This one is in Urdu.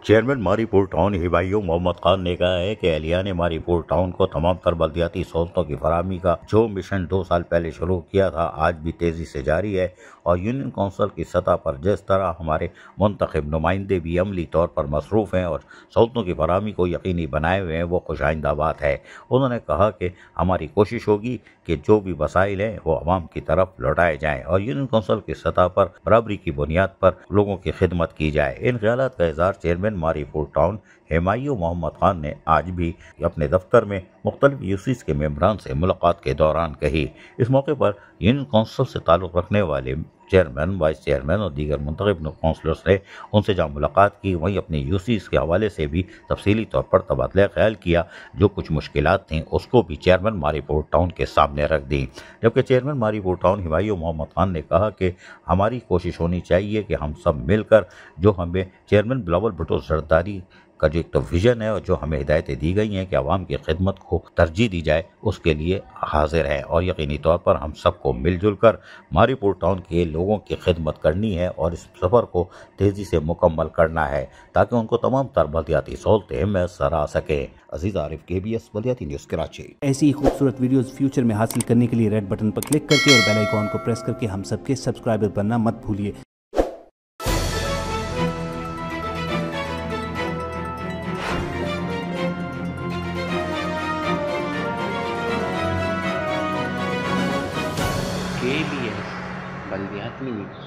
چیئرمین ماری پور ٹاؤن ہبایوں محمد خان نے کہا ہے کہ اہلیہ نے ماری پور ٹاؤن کو تمام تر بلدیاتی سہولتوں کی فراہمی کا جو مشن 2 سال پہلے شروع کیا تھا آج بھی تیزی سے جاری ہے، اور یونین کونسل کی سطح پر جس طرح ہمارے منتخب نمائندے بھی عملی طور پر مصروف ہیں اور سہولتوں کی فراہمی کو یقینی بنائے ہوئے ہیں، وہ خوش آئندہ بات ہے۔ انہوں نے کہا کہ ہماری کوشش ہوگی کہ جو بھی وسائل ہیں وہ عوام کی طرف لوٹائے جائیں اور یونین کونسل کی سطح پر برابری کی بنیاد پر لوگوں کی خدمت کی جائے۔ ان خیالات کا اظہار چیئرمین ماری پور ٹاؤن ہبایوں محمد خان نے آج بھی اپنے دفتر میں مختلف یوسیز کے ممبران سے ملاقات کے دوران کہی۔ اس موقع پر یونین کونسل سے تعلق رکھنے والے چیئرمین، وائس چیئرمین اور دیگر منتخب کونسلرز نے ان سے جہاں ملاقات کی وہیں اپنی یوسیز کے حوالے سے بھی تفصیلی طور پر تبادلہ خیال کیا۔ جو کچھ مشکلات تھیں اس کو بھی چیئرمین ماری پور ٹاؤن کے سامنے رکھ دی، جبکہ چیئرمین ماری پور ٹاؤن ہبایوں محمد خان نے کہا کہ ہماری کوشش ہونی چاہیے کہ ہم سب مل کر جو ہمیں چیئرمین بلاول بھٹو زرداری کا جو ایک تو ویژن ہے اور جو ہمیں ہدایتیں دی گئی ہیں کہ عوام کی خدمت کو ترجیح دی جائے، اس کے لیے حاضر ہے اور یقینی طور پر ہم سب کو مل جل کر ماری پور ٹاؤن کے لوگوں کی خدمت کرنی ہے اور اس سفر کو تیزی سے مکمل کرنا ہے تاکہ ان کو تمام تر بلدیاتی سہولتیں میسر آ سکیں۔ عزیز عارف، KBS بلدیاتی نیوز کراچی۔ ایسی خوبصورت ویڈیوز فیوچر میں حاصل کرنے کے لیے ریڈ بٹن پر کلک کر کے اور بیل آئیکن کو پریس کر کے ہم سب کے سبسکرائبر بننا مت بھولیے۔ KBS بلدیاتی نیوز۔